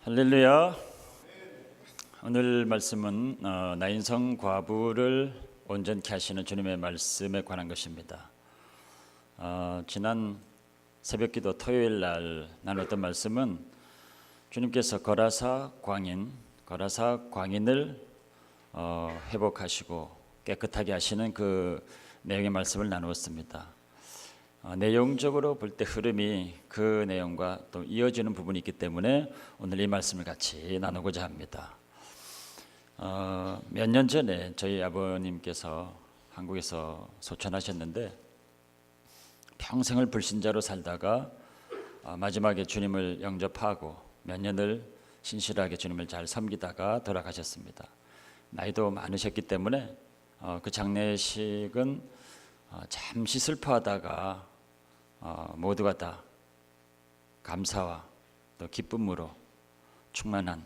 할렐루야. 오늘 말씀은 나인성 과부를 온전케 하시는 주님의 말씀에 관한 것입니다. 지난 새벽기도 토요일 날 나눴던 말씀은 주님께서 거라사 광인을 회복하시고 깨끗하게 하시는 그 내용의 말씀을 나누었습니다. 내용적으로 볼 때 흐름이 그 내용과 또 이어지는 부분이 있기 때문에 오늘 이 말씀을 같이 나누고자 합니다. 몇 년 전에 저희 아버님께서 한국에서 소천하셨는데 평생을 불신자로 살다가 마지막에 주님을 영접하고 몇 년을 신실하게 주님을 잘 섬기다가 돌아가셨습니다. 나이도 많으셨기 때문에 그 장례식은 잠시 슬퍼하다가 모두가 다 감사와 또 기쁨으로 충만한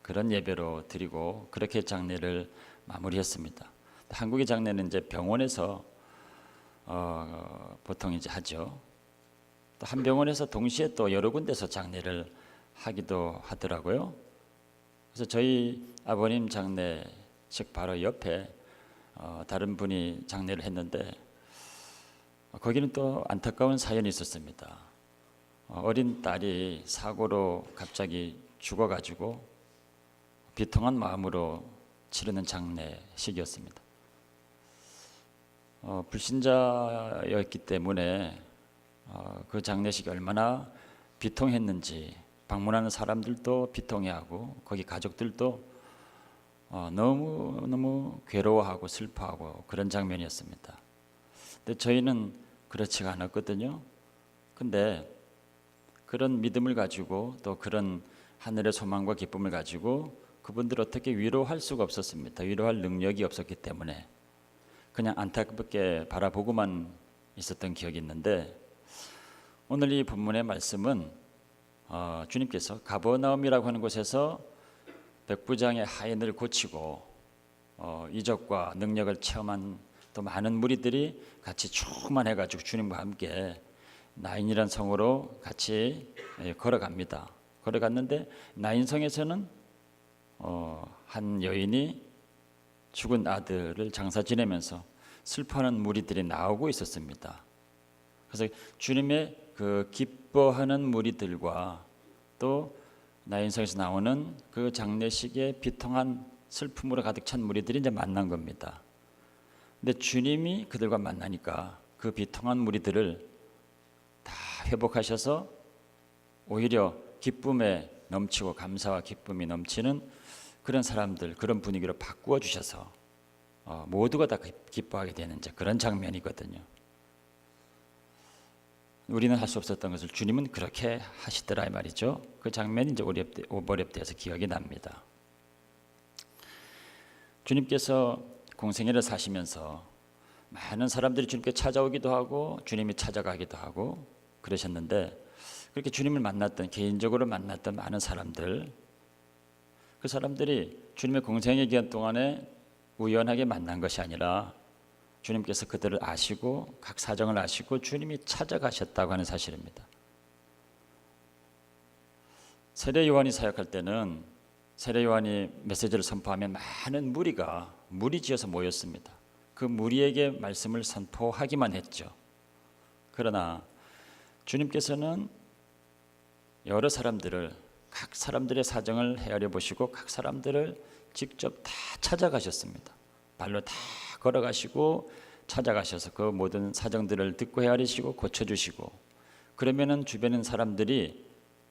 그런 예배로 드리고 그렇게 장례를 마무리했습니다. 한국의 장례는 이제 병원에서 보통 이제 하죠. 또 한 병원에서 동시에 또 여러 군데서 장례를 하기도 하더라고요. 그래서 저희 아버님 장례식 바로 옆에 다른 분이 장례를 했는데 거기는 또 안타까운 사연이 있었습니다. 어린 딸이 사고로 갑자기 죽어가지고 비통한 마음으로 치르는 장례식이었습니다. 불신자였기 때문에 그 장례식이 얼마나 비통했는지 방문하는 사람들도 비통해하고 거기 가족들도 너무 괴로워하고 슬퍼하고 그런 장면이었습니다. 근데 저희는 그렇지가 않았거든요. 근데 그런 믿음을 가지고 또 그런 하늘의 소망과 기쁨을 가지고 그분들을 어떻게 위로할 수가 없었습니다. 위로할 능력이 없었기 때문에 그냥 안타깝게 바라보고만 있었던 기억이 있는데 오늘 이 본문의 말씀은 주님께서 가버나움이라고 하는 곳에서 백부장의 하인을 고치고 이적과 능력을 체험한 또 많은 무리들이 같이 충만해가지고 주님과 함께 나인이라는 성으로 같이 걸어갑니다. 걸어갔는데 나인성에서는 한 여인이 죽은 아들을 장사 지내면서 슬퍼하는 무리들이 나오고 있었습니다. 그래서 주님의 그 기뻐하는 무리들과 또 나인성에서 나오는 그 장례식의 비통한 슬픔으로 가득 찬 무리들이 이제 만난 겁니다. 근데 주님이 그들과 만나니까 그 비통한 무리들을 다 회복하셔서 오히려 기쁨에 넘치고 감사와 기쁨이 넘치는 그런 사람들, 그런 분위기로 바꾸어 주셔서 모두가 다 기뻐하게 되는 그런 장면이거든요. 우리는 할 수 없었던 것을 주님은 그렇게 하시더라 이 말이죠. 그 장면이 이제 오버랩돼서 기억이 납니다. 주님께서 공생애를 사시면서 많은 사람들이 주님께 찾아오기도 하고 주님이 찾아가기도 하고 그러셨는데 그렇게 주님을 만났던 개인적으로 만났던 많은 사람들 그 사람들이 주님의 공생애 기간 동안에 우연하게 만난 것이 아니라 주님께서 그들을 아시고 각 사정을 아시고 주님이 찾아가셨다고 하는 사실입니다. 세례 요한이 사역할 때는 세례 요한이 메시지를 선포하면 많은 무리가 무리지어서 모였습니다. 그 무리에게 말씀을 선포하기만 했죠. 그러나 주님께서는 여러 사람들을 각 사람들의 사정을 헤아려 보시고 각 사람들을 직접 다 찾아가셨습니다. 발로 다 걸어가시고 찾아가셔서 그 모든 사정들을 듣고 헤아리시고 고쳐주시고 그러면은 주변의 사람들이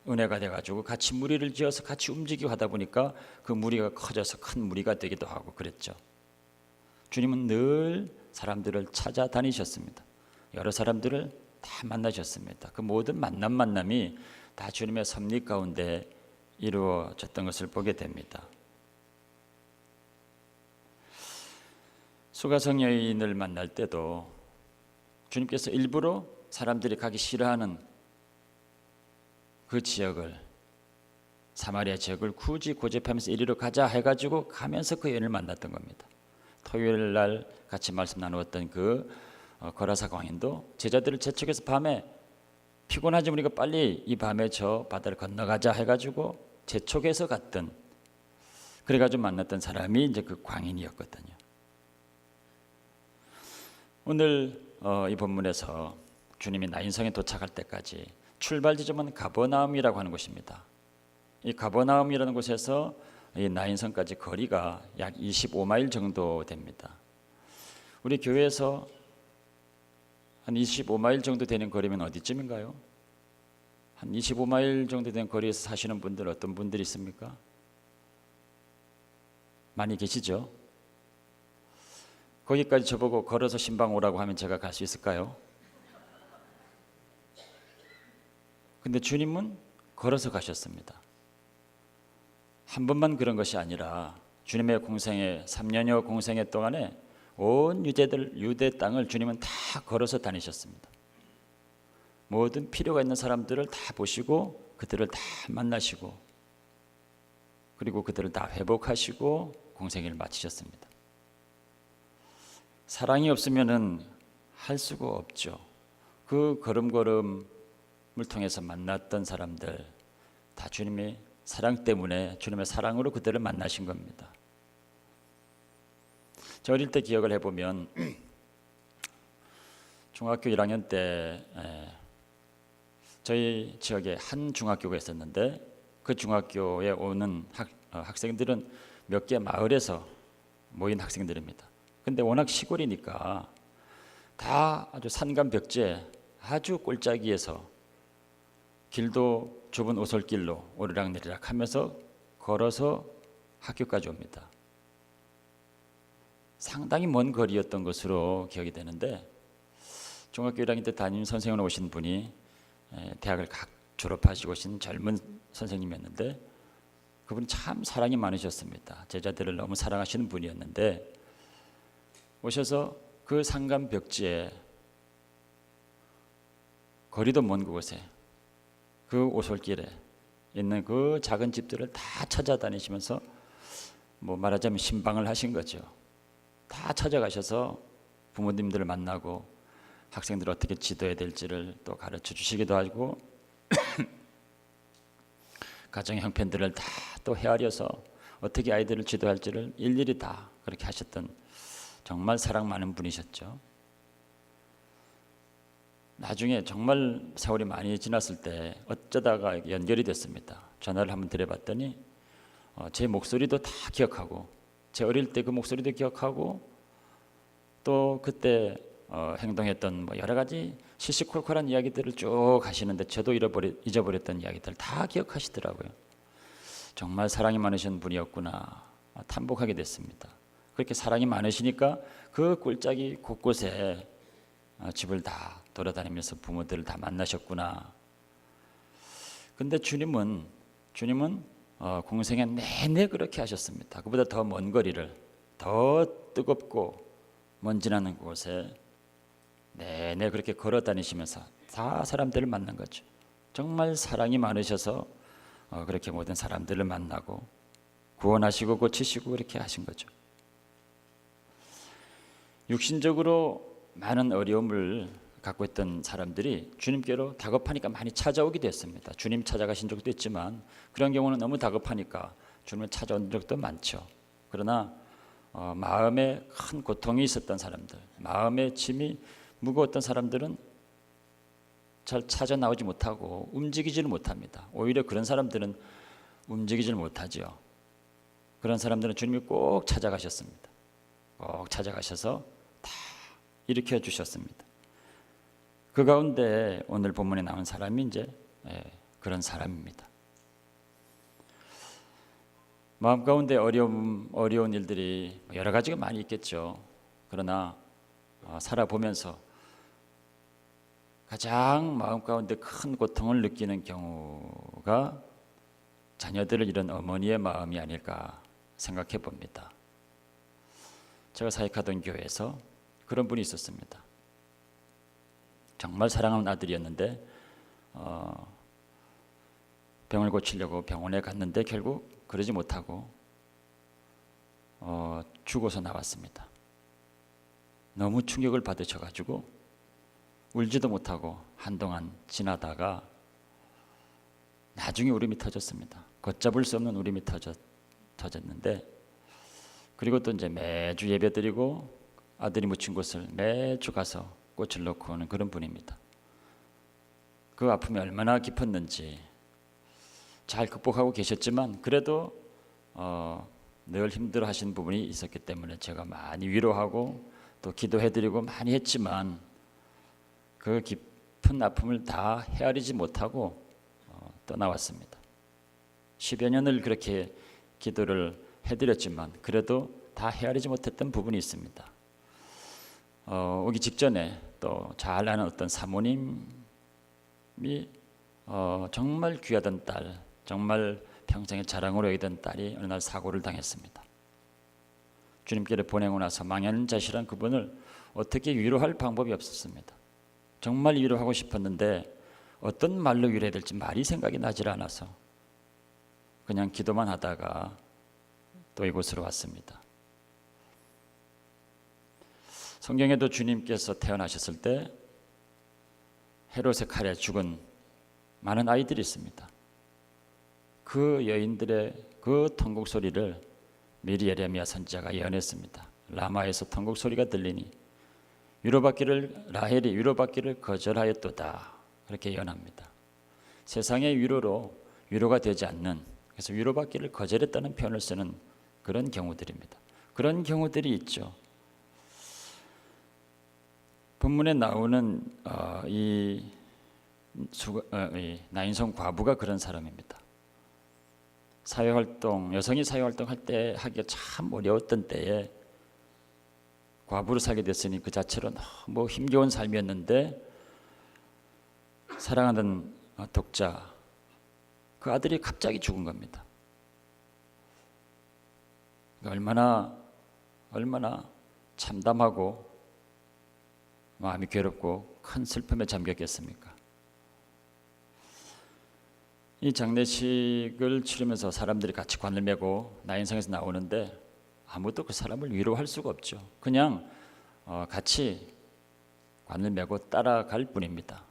은혜가 돼가지고 같이 무리를 지어서 같이 움직이고 하다 보니까 그 무리가 커져서 큰 무리가 되기도 하고 그랬죠. 주님은 늘 사람들을 찾아다니셨습니다. 여러 사람들을 다 만나셨습니다. 그 모든 만남이 다 주님의 섭리 가운데 이루어졌던 것을 보게 됩니다. 수가성 여인을 만날 때도 주님께서 일부러 사람들이 가기 싫어하는 그 지역을 사마리아 지역을 굳이 고집하면서 이리로 가자 해가지고 가면서 그 여인을 만났던 겁니다. 토요일 날 같이 말씀 나누었던 그 거라사 광인도 제자들을 재촉해서 밤에 피곤하지 우리가 빨리 이 밤에 저 바다를 건너가자 해가지고 재촉해서 갔던, 그래가지고 만났던 사람이 이제 그 광인이었거든요. 오늘 이 본문에서 주님이 나인성에 도착할 때까지 출발 지점은 가버나움이라고 하는 곳입니다. 이 가버나움이라는 곳에서 이 나인성까지 거리가 약 25마일 정도 됩니다. 우리 교회에서 한 25마일 정도 되는 거리면 어디쯤인가요? 한 25마일 정도 되는 거리에서 사시는 분들 어떤 분들이 있습니까? 많이 계시죠? 거기까지 저보고 걸어서 신방 오라고 하면 제가 갈 수 있을까요? 근데 주님은 걸어서 가셨습니다. 한 번만 그런 것이 아니라 주님의 공생애 3년여 공생애 동안에 온 유대 땅을 주님은 다 걸어서 다니셨습니다. 모든 필요가 있는 사람들을 다 보시고 그들을 다 만나시고 그리고 그들을 다 회복하시고 공생애를 마치셨습니다. 사랑이 없으면은 할 수가 없죠. 그 걸음걸음을 통해서 만났던 사람들 다 주님의 사랑 때문에 주님의 사랑으로 그들을 만나신 겁니다. 저 어릴 때 기억을 해보면 중학교 1학년 때 저희 지역에 한 중학교가 있었는데 그 중학교에 오는 학생들은 몇 개 마을에서 모인 학생들입니다. 근데 워낙 시골이니까 다 아주 산간 벽지에 아주 꼴짜기에서 길도 좁은 오솔길로 오르락내리락 하면서 걸어서 학교까지 옵니다. 상당히 먼 거리였던 것으로 기억이 되는데 중학교 1학년 때 담임 선생으로 오신 분이 대학을 각 졸업하시고 오신 젊은 선생님이었는데 그분이 참 사랑이 많으셨습니다. 제자들을 너무 사랑하시는 분이었는데 오셔서 그 산간 벽지에 거리도 먼 곳에 그 오솔길에 있는 그 작은 집들을 다 찾아다니시면서 뭐 말하자면 신방을 하신 거죠. 다 찾아가셔서 부모님들을 만나고 학생들을 어떻게 지도해야 될지를 또 가르쳐 주시기도 하고 가정의 형편들을 다 또 헤아려서 어떻게 아이들을 지도할지를 일일이 다 그렇게 하셨던 정말 사랑 많은 분이셨죠. 나중에 정말 세월이 많이 지났을 때 어쩌다가 연결이 됐습니다. 전화를 한번 드려봤더니 제 목소리도 다 기억하고 제 어릴 때 그 목소리도 기억하고 또 그때 행동했던 뭐 여러 가지 시시콜콜한 이야기들을 쭉 하시는데 저도 잊어버렸던 이야기들 다 기억하시더라고요. 정말 사랑이 많으신 분이었구나 탐복하게 됐습니다. 그렇게 사랑이 많으시니까 그 꼴짜기 곳곳에 집을 다 돌아다니면서 부모들을 다 만나셨구나. 근데 주님은 공생애 내내 그렇게 하셨습니다. 그보다 더 먼 거리를 더 뜨겁고 먼지 나는 곳에 내내 그렇게 걸어 다니시면서 다 사람들을 만난 거죠. 정말 사랑이 많으셔서 그렇게 모든 사람들을 만나고 구원하시고 고치시고 그렇게 하신 거죠. 육신적으로 많은 어려움을 갖고 있던 사람들이 주님께로 다급하니까 많이 찾아오기도 했습니다. 주님 찾아가신 적도 있지만 그런 경우는 너무 다급하니까 주님을 찾아온 적도 많죠. 그러나 마음에 큰 고통이 있었던 사람들, 마음의 짐이 무거웠던 사람들은 잘 찾아 나오지 못하고 움직이지를 못합니다. 오히려 그런 사람들은 움직이지를 못하죠. 그런 사람들은 주님이 꼭 찾아가셨습니다. 꼭 찾아가셔서 다 일으켜 주셨습니다. 그 가운데 오늘 본문에 나온 사람이 이제 그런 사람입니다. 마음 가운데 어려운 일들이 여러 가지가 많이 있겠죠. 그러나 살아보면서 가장 마음 가운데 큰 고통을 느끼는 경우가 자녀들을 잃은 어머니의 마음이 아닐까 생각해 봅니다. 제가 사역하던 교회에서 그런 분이 있었습니다. 정말 사랑하는 아들이었는데 병을 고치려고 병원에 갔는데 결국 그러지 못하고 죽어서 나왔습니다. 너무 충격을 받으셔가지고 울지도 못하고 한동안 지나다가 나중에 울음이 터졌습니다. 걷잡을 수 없는 울음이 터졌는데, 그리고 또 이제 매주 예배드리고 아들이 묻힌 곳을 매주 가서 꽃을 놓고 오는 그런 분입니다. 그 아픔이 얼마나 깊었는지 잘 극복하고 계셨지만 그래도 늘 힘들어하신 부분이 있었기 때문에 제가 많이 위로하고 또 기도해드리고 많이 했지만 그 깊은 아픔을 다 헤아리지 못하고 떠나왔습니다. 10여 년을 그렇게 기도를 해드렸지만 그래도 다 헤아리지 못했던 부분이 있습니다. 오기 직전에 또 잘 아는 어떤 사모님이 정말 귀하던 딸, 정말 평생의 자랑으로 여기던 딸이 어느 날 사고를 당했습니다. 주님께로 보내고 나서 망연자실한 그분을 어떻게 위로할 방법이 없었습니다. 정말 위로하고 싶었는데 어떤 말로 위로해야 될지 말이 생각이 나질 않아서 그냥 기도만 하다가 또 이곳으로 왔습니다. 성경에도 주님께서 태어나셨을 때 헤롯의 칼에 죽은 많은 아이들이 있습니다. 그 여인들의 그 통곡 소리를 미리 예레미야 선지자가 예언했습니다. 라마에서 통곡 소리가 들리니 라헬이 위로받기를 거절하였도다. 그렇게 예언합니다. 세상의 위로로 위로가 되지 않는, 그래서 위로받기를 거절했다는 표현을 쓰는 그런 경우들입니다. 그런 경우들이 있죠. 본문에 나오는 이 나인성 과부가 그런 사람입니다. 사회활동, 여성이 사회활동할 때 하기가 참 어려웠던 때에 과부로 살게 됐으니 그 자체로 너무 힘겨운 삶이었는데 사랑하는 독자, 그 아들이 갑자기 죽은 겁니다. 얼마나 참담하고 마음이 괴롭고 큰 슬픔에 잠겼겠습니까? 이 장례식을 치르면서 사람들이 같이 관을 메고 나인성에서 나오는데 아무도 그 사람을 위로할 수가 없죠. 그냥 같이 관을 메고 따라갈 뿐입니다.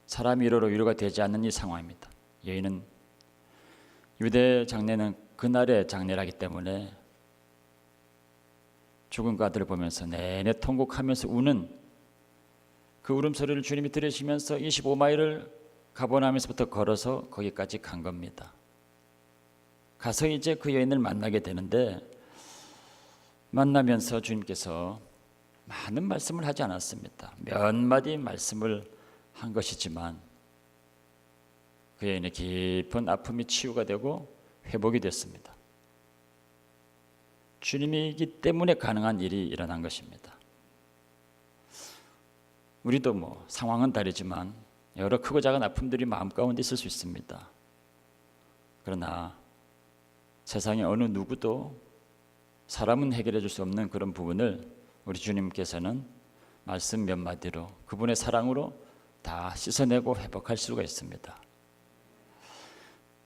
사람 위로로 위로가 되지 않는 이 상황입니다. 여인은 유대 장례는 그날의 장례라기 때문에 죽은 그 아들을 보면서 내내 통곡하면서 우는 그 울음소리를 주님이 들으시면서 25마일을 가버나움에서부터 걸어서 거기까지 간 겁니다. 가서 이제 그 여인을 만나게 되는데 만나면서 주님께서 많은 말씀을 하지 않았습니다. 몇 마디 말씀을 한 것이지만 그 여인의 깊은 아픔이 치유가 되고 회복이 됐습니다. 주님이기 때문에 가능한 일이 일어난 것입니다. 우리도 상황은 다르지만 여러 크고 작은 아픔들이 마음 가운데 있을 수 있습니다. 그러나 세상의 어느 누구도 사람은 해결해 줄 수 없는 그런 부분을 우리 주님께서는 말씀 몇 마디로 그분의 사랑으로 다 씻어내고 회복할 수가 있습니다.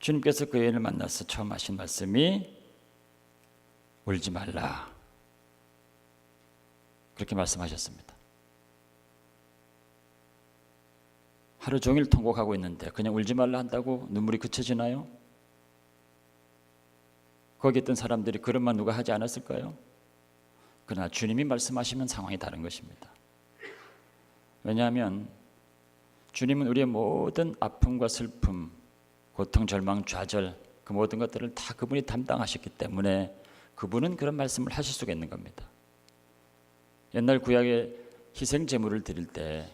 주님께서 그 여인을 만나서 처음 하신 말씀이 울지 말라, 그렇게 말씀하셨습니다. 하루 종일 통곡하고 있는데 그냥 울지 말라 한다고 눈물이 그쳐지나요? 거기 있던 사람들이 그런 말 누가 하지 않았을까요? 그러나 주님이 말씀하시면 상황이 다른 것입니다. 왜냐하면 주님은 우리의 모든 아픔과 슬픔, 고통, 절망, 좌절, 그 모든 것들을 다 그분이 담당하셨기 때문에 그분은 그런 말씀을 하실 수가 있는 겁니다. 옛날 구약의 희생 제물을 드릴 때,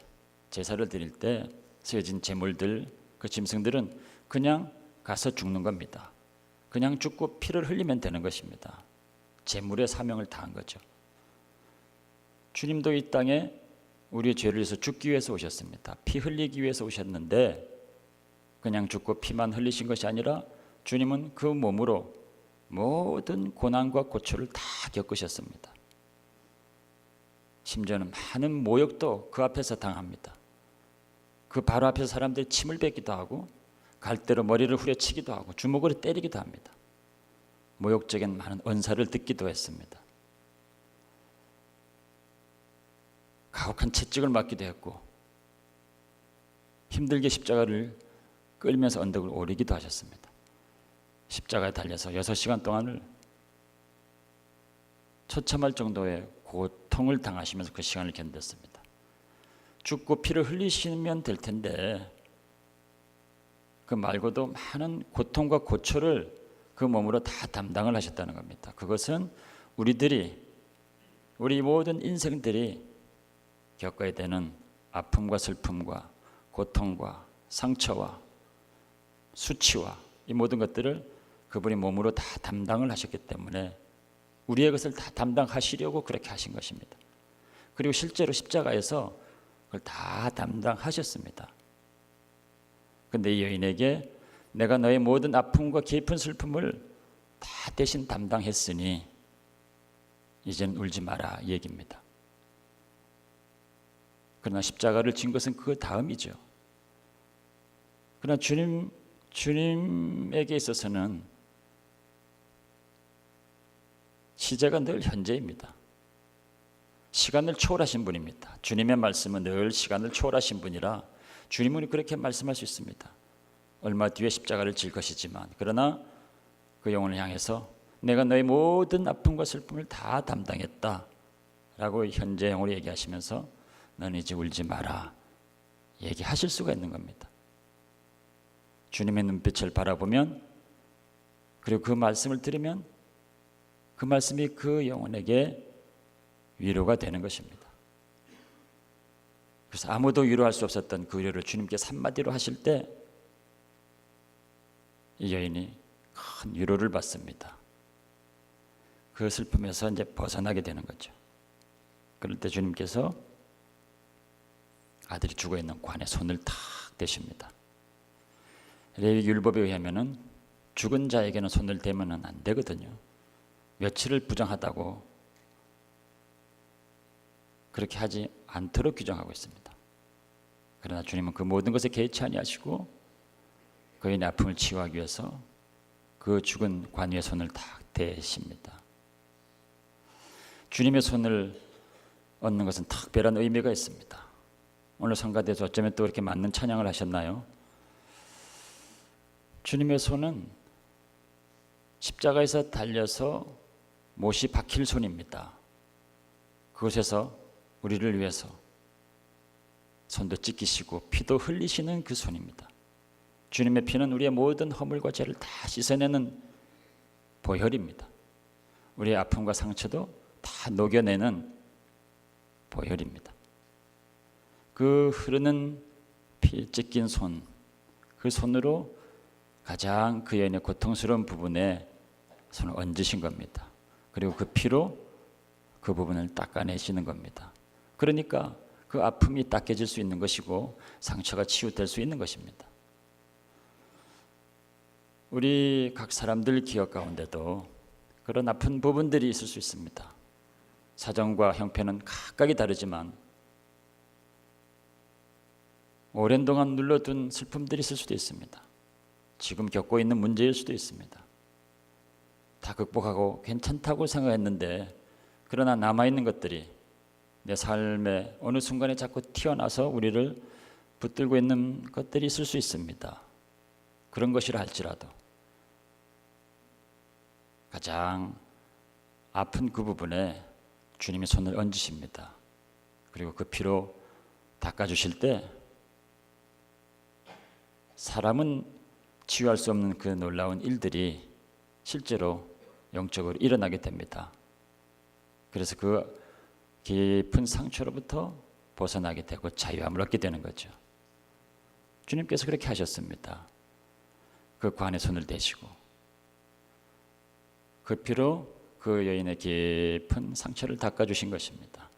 제사를 드릴 때 쓰여진 제물들, 그 짐승들은 그냥 가서 죽는 겁니다. 그냥 죽고 피를 흘리면 되는 것입니다. 제물의 사명을 다한 거죠. 주님도 이 땅에 우리의 죄를 위해서 죽기 위해서 오셨습니다. 피 흘리기 위해서 오셨는데 그냥 죽고 피만 흘리신 것이 아니라 주님은 그 몸으로 모든 고난과 고초를 다 겪으셨습니다. 심지어는 많은 모욕도 그 앞에서 당합니다. 그 바로 앞에서 사람들이 침을 뱉기도 하고 갈대로 머리를 후려치기도 하고 주먹으로 때리기도 합니다. 모욕적인 많은 언사를 듣기도 했습니다. 가혹한 채찍을 맞기도 했고 힘들게 십자가를 끌면서 언덕을 오르기도 하셨습니다. 십자가에 달려서 6시간 동안을 처참할 정도의 고통을 당하시면서 그 시간을 견뎠습니다. 죽고 피를 흘리시면 될 텐데 그 말고도 많은 고통과 고초를 그 몸으로 다 담당을 하셨다는 겁니다. 그것은 우리 모든 인생들이 겪어야 되는 아픔과 슬픔과 고통과 상처와 수치와 이 모든 것들을 그분이 몸으로 다 담당을 하셨기 때문에 우리의 것을 다 담당하시려고 그렇게 하신 것입니다. 그리고 실제로 십자가에서 그걸 다 담당하셨습니다. 그런데 이 여인에게 내가 너의 모든 아픔과 깊은 슬픔을 다 대신 담당했으니 이젠 울지 마라 이 얘기입니다. 그러나 십자가를 진 것은 그 다음이죠. 그러나 주님에게 있어서는 시제가 늘 현재입니다. 시간을 초월하신 분입니다. 주님의 말씀은 늘 시간을 초월하신 분이라 주님은 그렇게 말씀할 수 있습니다. 얼마 뒤에 십자가를 질 것이지만 그러나 그 영혼을 향해서 내가 너의 모든 아픔과 슬픔을 다 담당했다 라고 현재 영으로 얘기하시면서 너는 이제 울지 마라 얘기하실 수가 있는 겁니다. 주님의 눈빛을 바라보면 그리고 그 말씀을 들으면 그 말씀이 그 영혼에게 위로가 되는 것입니다. 그래서 아무도 위로할 수 없었던 그 위로를 주님께서 한마디로 하실 때 이 여인이 큰 위로를 받습니다. 그 슬픔에서 이제 벗어나게 되는 거죠. 그럴 때 주님께서 아들이 죽어 있는 관에 손을 탁 대십니다. 레위 율법에 의하면은 죽은 자에게는 손을 대면은 안 되거든요. 며칠을 부정하다고 그렇게 하지 않도록 규정하고 있습니다. 그러나 주님은 그 모든 것에 개의치 아니하시고 그인의 아픔을 치유하기 위해서 그 죽은 관 위에 손을 탁 대십니다. 주님의 손을 얻는 것은 특별한 의미가 있습니다. 오늘 성가대에서 어쩌면 또 이렇게 맞는 찬양을 하셨나요? 주님의 손은 십자가에서 달려서 못이 박힐 손입니다. 그곳에서 우리를 위해서 손도 찢기시고 피도 흘리시는 그 손입니다. 주님의 피는 우리의 모든 허물과 죄를 다 씻어내는 보혈입니다. 우리의 아픔과 상처도 다 녹여내는 보혈입니다. 그 흐르는 피 찢긴 손, 그 손으로 가장 그 여인의 고통스러운 부분에 손을 얹으신 겁니다. 그리고 그 피로 그 부분을 닦아내시는 겁니다. 그러니까 그 아픔이 닦여질 수 있는 것이고 상처가 치유될 수 있는 것입니다. 우리 각 사람들 기억 가운데도 그런 아픈 부분들이 있을 수 있습니다. 사정과 형편은 각각이 다르지만 오랜 동안 눌러둔 슬픔들이 있을 수도 있습니다. 지금 겪고 있는 문제일 수도 있습니다. 다 극복하고 괜찮다고 생각했는데 그러나 남아있는 것들이 내 삶의 어느 순간에 자꾸 튀어나와서 우리를 붙들고 있는 것들이 있을 수 있습니다. 그런 것이라 할지라도 가장 아픈 그 부분에 주님이 손을 얹으십니다. 그리고 그 피로 닦아주실 때 사람은 치유할 수 없는 그 놀라운 일들이 실제로 영적으로 일어나게 됩니다. 그래서 그 깊은 상처로부터 벗어나게 되고 자유함을 얻게 되는 거죠. 주님께서 그렇게 하셨습니다. 그 관에 손을 대시고 그 피로 그 여인의 깊은 상처를 닦아주신 것입니다.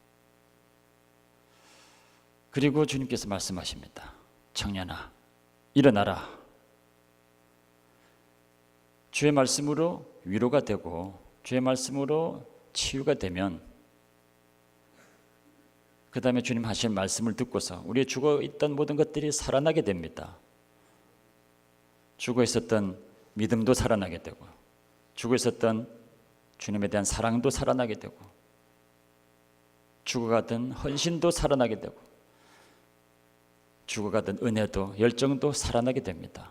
그리고 주님께서 말씀하십니다. 청년아, 일어나라. 주의 말씀으로 위로가 되고 주의 말씀으로 치유가 되면 그 다음에 주님 하신 말씀을 듣고서 우리의 죽어있던 모든 것들이 살아나게 됩니다. 죽어 있었던 믿음도 살아나게 되고 죽어 있었던 주님에 대한 사랑도 살아나게 되고 죽어가던 헌신도 살아나게 되고 죽어가던 은혜도 열정도 살아나게 됩니다.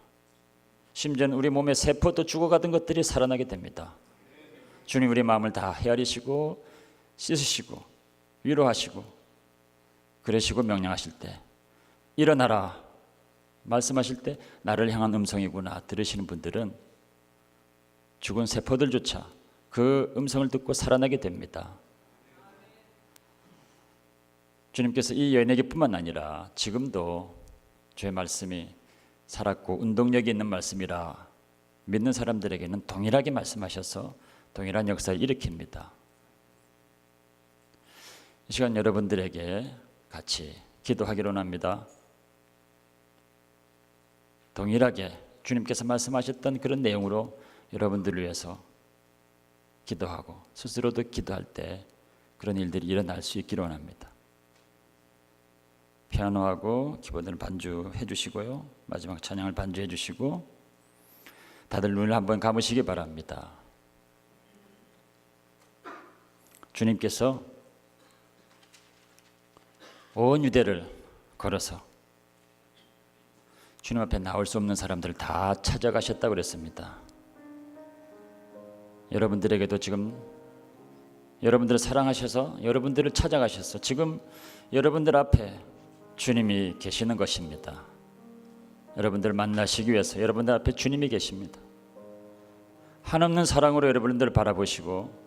심지어는 우리 몸의 세포도 죽어가던 것들이 살아나게 됩니다. 주님 우리 마음을 다 헤아리시고 씻으시고 위로하시고 그러시고 명령하실 때 일어나라 말씀하실 때 나를 향한 음성이구나 들으시는 분들은 죽은 세포들조차 그 음성을 듣고 살아나게 됩니다. 주님께서 이 여인에게뿐만 아니라 지금도 주의 말씀이 살았고 운동력이 있는 말씀이라 믿는 사람들에게는 동일하게 말씀하셔서 동일한 역사를 일으킵니다. 이 시간 여러분들에게 같이 기도하기로 합니다. 동일하게 주님께서 말씀하셨던 그런 내용으로 여러분들을 위해서 기도하고 스스로도 기도할 때 그런 일들이 일어날 수 있기를 원합니다. 피아노하고 키보드를 반주해 주시고요. 마지막 찬양을 반주해 주시고 다들 눈을 한번 감으시기 바랍니다. 주님께서 온 유대를 걸어서 주님 앞에 나올 수 없는 사람들을 다 찾아가셨다고 그랬습니다. 여러분들에게도 지금 여러분들을 사랑하셔서 여러분들을 찾아가셔서 지금 여러분들 앞에 주님이 계시는 것입니다. 여러분들을 만나시기 위해서 여러분들 앞에 주님이 계십니다. 한없는 사랑으로 여러분들을 바라보시고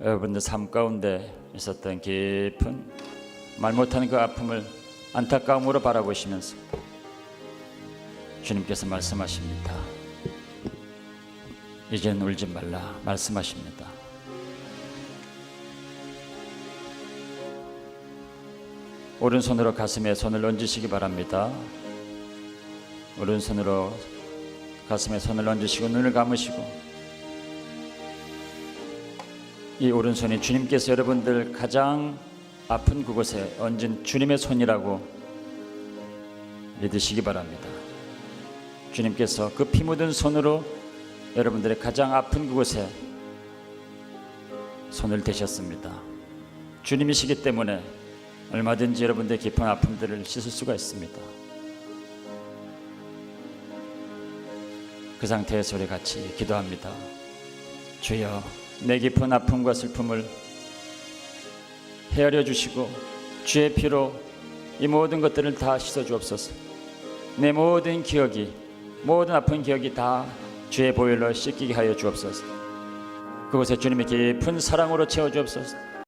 여러분들 삶 가운데 있었던 깊은 말 못하는 그 아픔을 안타까움으로 바라보시면서 주님께서 말씀하십니다. 이제는 울지 말라 말씀하십니다. 오른손으로 가슴에 손을 얹으시기 바랍니다. 오른손으로 가슴에 손을 얹으시고 눈을 감으시고 이 오른손이 주님께서 여러분들 가장 아픈 그곳에 얹은 주님의 손이라고 믿으시기 바랍니다. 주님께서 그 피 묻은 손으로 여러분들의 가장 아픈 그곳에 손을 대셨습니다. 주님이시기 때문에 얼마든지 여러분들의 깊은 아픔들을 씻을 수가 있습니다. 그 상태에서 우리 같이 기도합니다. 주여 내 깊은 아픔과 슬픔을 헤아려 주시고 주의 피로 이 모든 것들을 다 씻어 주옵소서. 내 모든 기억이 모든 아픈 기억이 다 주의 보혈로 씻기게 하여 주옵소서. 그곳에 주님의 깊은 사랑으로 채워 주옵소서.